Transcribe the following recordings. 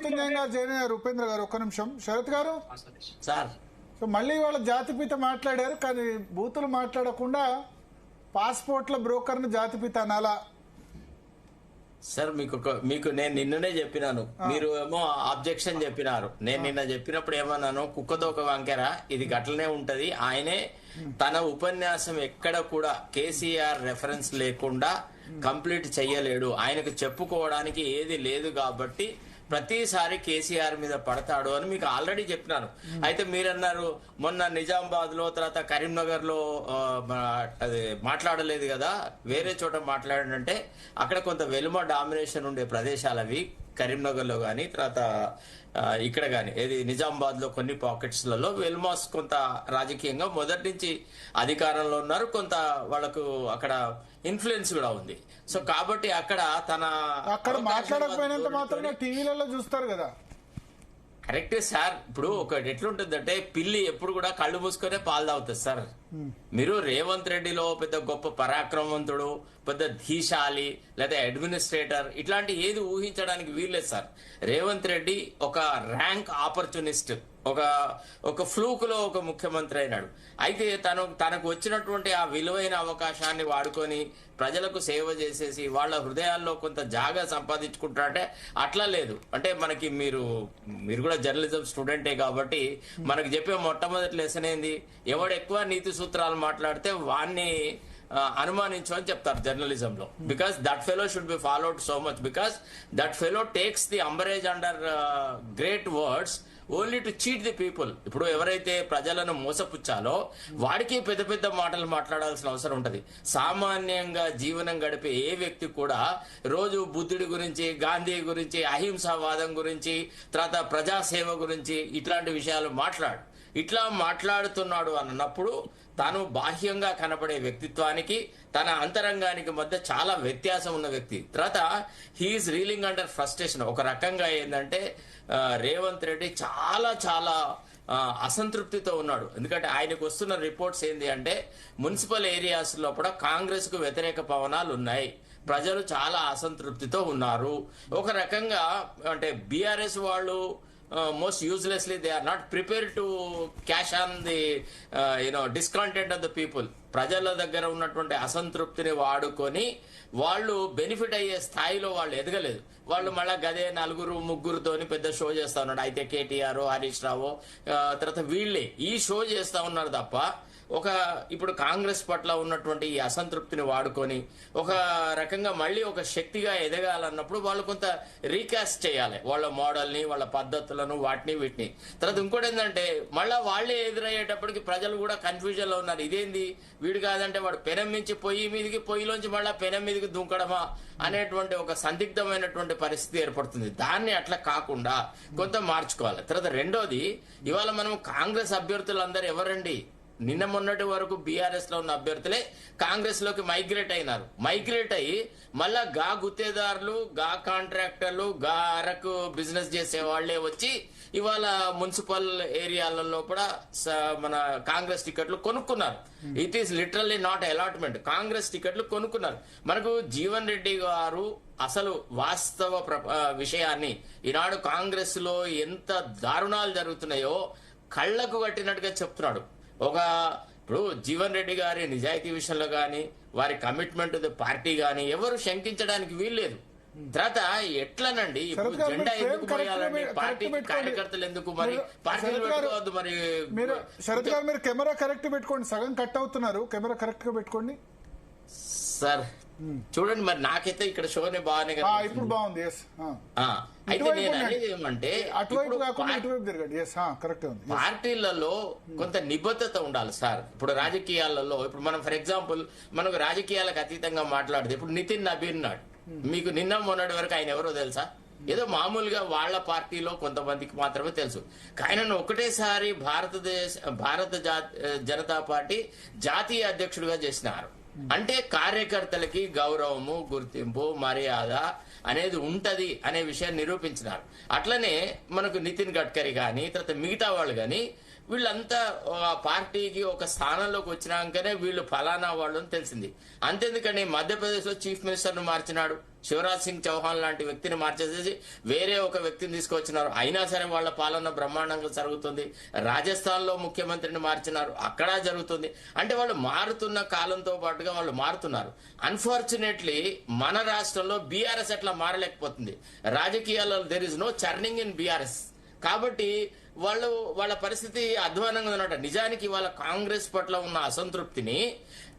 మృత్యుంజయం గారు జాయిన్ అయ్యారు. ఉపేంద్ర గారు ఒక్క నిమిషం. శరత్ గారు సార్, సో మళ్ళీ వాళ్ళ జాతిపిత మాట్లాడారు, కానీ బూతులు మాట్లాడకుండా పాస్పోర్ట్ల బ్రోకర్ను జాతిపిత అనాలా? సార్ మీకు నేను నిన్ననే చెప్పినాను, మీరు ఏమో అబ్జెక్షన్ చెప్పినారు. నేను నిన్న చెప్పినప్పుడు ఏమన్నాను, కుక్కతో ఒక వంకెర, ఇది గట్లనే ఉంటది. ఆయనే తన ఉపన్యాసం ఎక్కడ కూడా కేసీఆర్ రెఫరెన్స్ లేకుండా కంప్లీట్ చెయ్యలేడు, ఆయనకు చెప్పుకోవడానికి ఏది లేదు కాబట్టి ప్రతిసారి కేసీఆర్ మీద పడతాడు అని మీకు ఆల్రెడీ చెప్పినాను. అయితే మీరన్నారు మొన్న నిజామాబాద్ లో తర్వాత కరీంనగర్ లో అది మాట్లాడలేదు కదా, వేరే చోట మాట్లాడంటే అక్కడ కొంత వెలుమ డామినేషన్ ఉండే ప్రదేశాలు అవి, కరీంనగర్ లో గానీ తర్వాత ఇక్కడ గానీ ఏది నిజామాబాద్ లో కొన్ని పాకెట్స్ లలో వెల్మాస్ కొంత రాజకీయంగా మొదటి నుంచి అధికారంలో ఉన్నారు, కొంత వాళ్ళకు అక్కడ ఇన్ఫ్లుయెన్స్ కూడా ఉంది. సో కాబట్టి అక్కడ మాట్లాడకపోయినంత మాత్రమే టీవీలలో చూస్తారు కదా. కరెక్టే సార్. ఇప్పుడు ఒకటి ఎట్లుంటుందంటే పిల్లి ఎప్పుడు కూడా కళ్ళు మూసుకొనే పాలు తాగుతుంది సార్. మీరు రేవంత్ రెడ్డిలో పెద్ద గొప్ప పరాక్రమవంతుడు, పెద్ద ధీశాలి లేదా అడ్మినిస్ట్రేటర్ ఇట్లాంటి ఏది ఊహించడానికి వీల్లేదు సార్. రేవంత్ రెడ్డి ఒక ర్యాంక్ ఆపర్చునిస్ట్, ఒక ఫ్లూక్ లో ఒక ముఖ్యమంత్రి అయినాడు. అయితే తనకు వచ్చినటువంటి ఆ విలువైన అవకాశాన్ని వాడుకొని ప్రజలకు సేవ చేసేసి వాళ్ళ హృదయాల్లో కొంత జాగా సంపాదించుకుంటారంటే అట్లా లేదు. అంటే మనకి మీరు కూడా జర్నలిజం స్టూడెంటే కాబట్టి మనకు చెప్పే మొట్టమొదటి లెసన్ ఏంది, ఎవడు ఎక్కువ నీతి సూత్రాలు మాట్లాడితే వాణ్ణి అనుమానించు అని చెప్తారు జర్నలిజంలో. Because that fellow should be followed so much, because that fellow takes the umbrage under great words only to cheat the people. ఇప్పుడు ఎవరైతే ప్రజలను మోసపుచ్చాలో వాడికి పెద్ద పెద్ద మాటలు మాట్లాడాల్సిన అవసరం ఉంటది. సామాన్యంగా జీవనం గడిపే ఏ వ్యక్తి కూడా రోజు బుద్ధుడి గురించి, గాంధీ గురించి, అహింసావాదం గురించి, తర్వాత ప్రజాసేవ గురించి ఇట్లాంటి విషయాలు ఇట్లా మాట్లాడుతున్నాడు అన్నప్పుడు తాను బాహ్యంగా కనపడే వ్యక్తిత్వానికి తన అంతరంగానికి మధ్య చాలా వ్యత్యాసం ఉన్న వ్యక్తి. తర్వాత హీఈస్ రీలింగ్ అండర్ ఫ్రస్ట్రేషన్. ఒక రకంగా ఏంటంటే రేవంత్ రెడ్డి చాలా అసంతృప్తితో ఉన్నాడు. ఎందుకంటే ఆయనకు వస్తున్న రిపోర్ట్స్ ఏంది అంటే మున్సిపల్ ఏరియాస్ లో కూడా కాంగ్రెస్ కు వ్యతిరేక పవనాలు ఉన్నాయి, ప్రజలు చాలా అసంతృప్తితో ఉన్నారు. ఒక రకంగా అంటే బీఆర్ఎస్ వాళ్ళు most uselessly they are not prepared to cash on the discontent of the people. ప్రజల దగ్గర ఉన్నటువంటి అసంతృప్తిని వాడుకొని వాళ్ళు బెనిఫిట్ అయ్యే స్థాయిలో వాళ్ళు ఎదగలేదు. వాళ్ళు మళ్ళా గదే నలుగురు ముగ్గురుతోని పెద్ద షో చేస్తా ఉన్నాడు. అయితే కేటీఆర్, హరీష్ రావు తర్వాత వీళ్ళే ఈ షో చేస్తా ఉన్నారు తప్ప ఇప్పుడు కాంగ్రెస్ పట్ల ఉన్నటువంటి ఈ అసంతృప్తిని వాడుకొని ఒక రకంగా మళ్ళీ ఒక శక్తిగా ఎదగాలన్నప్పుడు వాళ్ళు కొంత రీకాస్ట్ చేయాలి వాళ్ళ మోడల్ని, వాళ్ళ పద్ధతులను, వీటిని. తర్వాత ఇంకోటి ఏంటంటే మళ్ళా వాళ్ళే ఎదురయ్యేటప్పటికి ప్రజలు కూడా కన్ఫ్యూజన్ లో ఉన్నారు. ఇదేంది వీడు కాదంటే వాడు పెనం మించి పొయ్యిలోంచి మళ్ళా పెనం మీదకి దుంకడమా అనేటువంటి ఒక సందిగ్ధమైనటువంటి పరిస్థితి ఏర్పడుతుంది. దాన్ని అట్లా కాకుండా కొంత మార్చుకోవాలి. తర్వాత రెండోది, ఇవాళ మనం కాంగ్రెస్ అభ్యర్థులందరూ ఎవరండి? నిన్న మొన్నటి వరకు బీఆర్ఎస్ లో ఉన్న అభ్యర్థులే కాంగ్రెస్ లోకి మైగ్రేట్ అయినారు. మైగ్రేట్ అయ్యి మళ్ళా గుత్తేదారులు, కాంట్రాక్టర్లు, అరకు బిజినెస్ చేసే వాళ్లే వచ్చి ఇవాళ మున్సిపల్ ఏరియాలలో కూడా మన కాంగ్రెస్ టికెట్లు కొనుక్కున్నారు. It is literally not allotment, Congress టికెట్లు కొనుక్కున్నారు. మనకు జీవన్ రెడ్డి గారు అసలు వాస్తవ విషయాన్ని ఈనాడు కాంగ్రెస్ లో ఎంత దారుణాలు జరుగుతున్నాయో కళ్లకు కట్టినట్టుగా చెప్తున్నాడు. ఇప్పుడు జీవన్ రెడ్డి గారి నిజాయితీ విషయంలో గాని, వారి కమిట్మెంట్ పార్టీ గాని ఎవరు శంకించడానికి వీల్లేదు. తర్వాత ఎట్లనండి ఇప్పుడు జెండా ఎందుకు మోయాలండి? పార్టీ కార్యకర్తలు ఎందుకు మరి పార్టీలు పెట్టుకోవద్దు మరి? శరత్ గారు మీరు కెమెరా కరెక్ట్ పెట్టుకోండి, సగం కట్ అవుతున్నారు, కెమెరా కరెక్ట్ గా పెట్టుకోండి సార్. చూడండి మరి నాకైతే ఇక్కడ షోనే బాగానే కదా, ఇప్పుడు బాగుంది. అయితే నేను అనేది ఏమంటే పార్టీలలో కొంత నిబద్ధత ఉండాలి సార్. ఇప్పుడు రాజకీయాలలో ఇప్పుడు మనం ఫర్ ఎగ్జాంపుల్ మనకు రాజకీయాలకు అతీతంగా మాట్లాడితే ఇప్పుడు నితిన్ నబీన్ నాడు మీకు నిన్న మొన్నటి వరకు ఆయన ఎవరో తెలుసా? ఏదో మామూలుగా వాళ్ళ పార్టీలో కొంతమందికి మాత్రమే తెలుసు. ఆయనను ఒకటేసారి భారత జనతా పార్టీ జాతీయ అధ్యక్షుడిగా చేసినారు. అంటే కార్యకర్తలకి గౌరవము, గుర్తింపు, మర్యాద అనేది ఉంటది అనే విషయాన్ని నిరూపించినారు. అట్లనే మనకు నితిన్ గడ్కరీ గాని తర్వాత మిగతా వాళ్ళు గాని వీళ్ళంతా ఆ పార్టీకి ఒక స్థానంలోకి వచ్చినాకనే వీళ్ళు ఫలానా వాళ్ళు అని తెలిసింది. అంతేందుకని మధ్యప్రదేశ్ లో చీఫ్ మినిస్టర్ ను మార్చినాడు, శివరాజ్ సింగ్ చౌహాన్ లాంటి వ్యక్తిని మార్చేసేసి వేరే ఒక వ్యక్తిని తీసుకొచ్చినారు, అయినా సరే వాళ్ళ పాలన బ్రహ్మాండంగా జరుగుతుంది. రాజస్థాన్ లో ముఖ్యమంత్రిని మార్చినారు, అక్కడ జరుగుతుంది. అంటే వాళ్ళు మారుతున్న కాలంతో పాటుగా వాళ్ళు మారుతున్నారు. అన్ఫార్చునేట్లీ మన రాష్ట్రంలో బీఆర్ఎస్ అట్లా మారలేకపోతుంది. రాజకీయాల్లో there is no churning in BRS. కాబట్టి వాళ్ళ పరిస్థితి అధ్వానంగా ఉన్నట. నిజానికి వాళ్ళ కాంగ్రెస్ పట్ల ఉన్న అసంతృప్తిని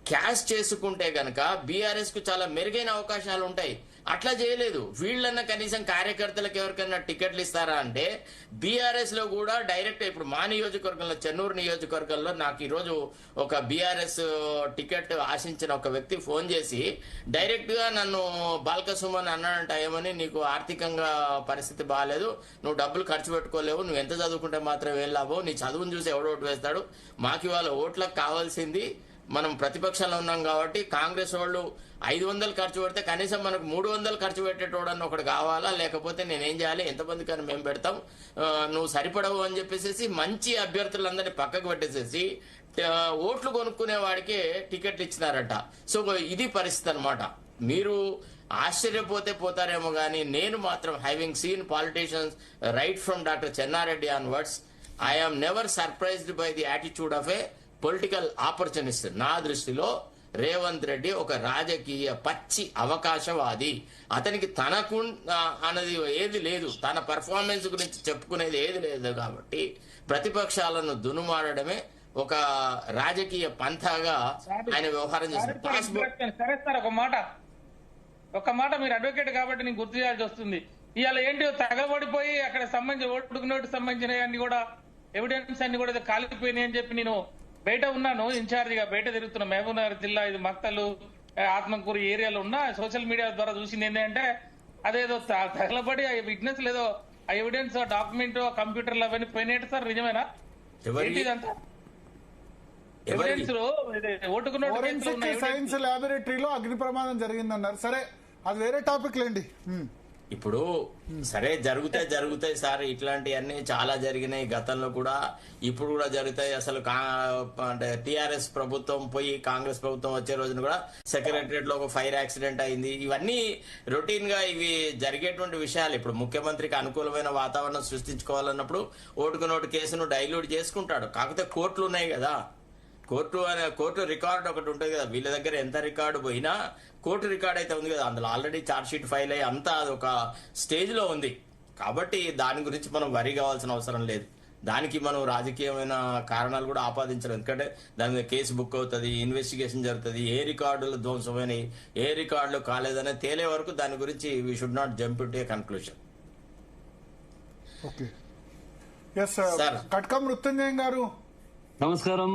క్యాష్ చేసుకుంటే గనక బీఆర్ఎస్ కు చాలా మెరుగైన అవకాశాలు ఉంటాయి. అట్లా చేయలేదు. వీళ్ళన్నా కనీసం కార్యకర్తలకు ఎవరికైనా టికెట్లు ఇస్తారా అంటే బీఆర్ఎస్ లో కూడా డైరెక్ట్ ఇప్పుడు మా నియోజకవర్గంలో, చెన్నూరు నియోజకవర్గంలో నాకు ఈరోజు ఒక బీఆర్ఎస్ టికెట్ ఆశించిన ఒక వ్యక్తి ఫోన్ చేసి డైరెక్ట్ గా నన్ను బాల్కసుమన్ అన్నాడంట, ఏమని నీకు ఆర్థికంగా పరిస్థితి బాగాలేదు, నువ్వు డబ్బులు ఖర్చు పెట్టుకోలేవు, నువ్వు ఎంత చదువుకుంటే మాత్రం ఏం లాభం, నీ చదువును చూసి ఎవడో ఓటు వేస్తాడు, మాకు ఇవాళ ఓట్లకు కావాల్సింది మనం ప్రతిపక్షంలో ఉన్నాం కాబట్టి కాంగ్రెస్ వాళ్ళు 500 ఖర్చు పెడితే కనీసం మనకు 300 ఖర్చు పెట్టేటోడని ఒకటి కావాలా, లేకపోతే నేనేం చేయాలి, ఎంతమంది కానీ మేము పెడతాం, నువ్వు సరిపడవు అని చెప్పేసి మంచి అభ్యర్థులందరినీ పక్కకు పెట్టేసేసి ఓట్లు కొనుక్కునే వాడికే టికెట్లు ఇచ్చినారట. సో ఇది పరిస్థితి అనమాట. మీరు ఆశ్చర్యపోతే పోతారేమో కానీ నేను మాత్రం having seen politicians right from doctor Chenna Reddy onwards, I'm never surprised by the attitude of a political opportunist. నా దృష్టిలో రేవంత్ రెడ్డి ఒక రాజకీయ పచ్చి అవకాశవాది. అతనికి తనకు అన్నది ఏది లేదు, తన పర్ఫార్మెన్స్ గురించి చెప్పుకునేది ఏది లేదు. కాబట్టి ప్రతిపక్షాలను దునుమాడమే ఒక రాజకీయ పంథాగా ఆయన వ్యవహారం చేస్తారు. సరే సార్, ఒక మాట మీరు అడ్వకేట్ కాబట్టి నేను గుర్తు చేయాల్సి వస్తుంది. ఇవాళ ఏంటి తగలబడిపోయి అక్కడ సంబంధించిన ఓటుకు నోటు సంబంధించిన అన్ని కూడా ఎవిడెన్స్ అన్ని కూడా కాలిపోయినాయి అని చెప్పి నేను బయట ఉన్నాను, ఇన్ఛార్జిగా బయట తిరుగుతున్నా. మహబూబ్ నగర్ జిల్లా ఇది మక్తలు ఆత్మకూరు ఏరియాలో ఉన్న సోషల్ మీడియా ద్వారా చూసింది ఏంటంటే అదేదో తగలబడి ఆ విట్నెస్ లేదో ఆ ఎవిడెన్స్ డాక్యుమెంట్ కంప్యూటర్లు అవన్నీ పోయినట్టు సార్, నిజమేనా? ఇదంతా ఎవిడెన్స్ ఓటుకు నోటు సైన్స్ ల్యాబొరేటరీలో అగ్ని ప్రమాదం జరిగిందన్నారు. సరే, అది వేరే టాపిక్ లేండి. ఇప్పుడు సరే జరుగుతాయి సార్, ఇట్లాంటివన్నీ చాలా జరిగినాయి గతంలో కూడా, ఇప్పుడు కూడా జరుగుతాయి. అసలు అంటే టీఆర్ఎస్ ప్రభుత్వం పోయి కాంగ్రెస్ ప్రభుత్వం వచ్చే రోజున కూడా సెక్రటరియట్ లో ఒక ఫైర్ యాక్సిడెంట్ అయింది. ఇవన్నీ రొటీన్ గా ఇవి జరిగేటువంటి విషయాలు. ఇప్పుడు ముఖ్యమంత్రికి అనుకూలమైన వాతావరణం సృష్టించుకోవాలన్నప్పుడు ఓటుకు నోటు కేసును డైల్యూట్ చేసుకుంటాడు. కాకపోతే కోర్టులు ఉన్నాయి కదా, కోర్టు రికార్డు ఒకటి ఉంటుంది కదా, వీళ్ళ దగ్గర ఎంత రికార్డు పోయినా కోర్టు రికార్డ్ అయితే ఉంది కదా, అందులో ఆల్రెడీ ఛార్జ్ షీట్ ఫైల్ అయ్యి అంతా అదొక స్టేజ్ లో ఉంది. కాబట్టి దాని గురించి మనం వరి కావాల్సిన అవసరం లేదు. దానికి మనం రాజకీయమైన కారణాలు కూడా ఆపాదించడం. ఎందుకంటే దాని మీద కేసు బుక్ అవుతుంది, ఇన్వెస్టిగేషన్ జరుగుతుంది, ఏ రికార్డులు ధ్వంసమైనవి, ఏ రికార్డులు కాలేదనే తేలే వరకు దాని గురించి we should not jump to a conclusion. Katkam Mrutyunjayam garu, నమస్కారం.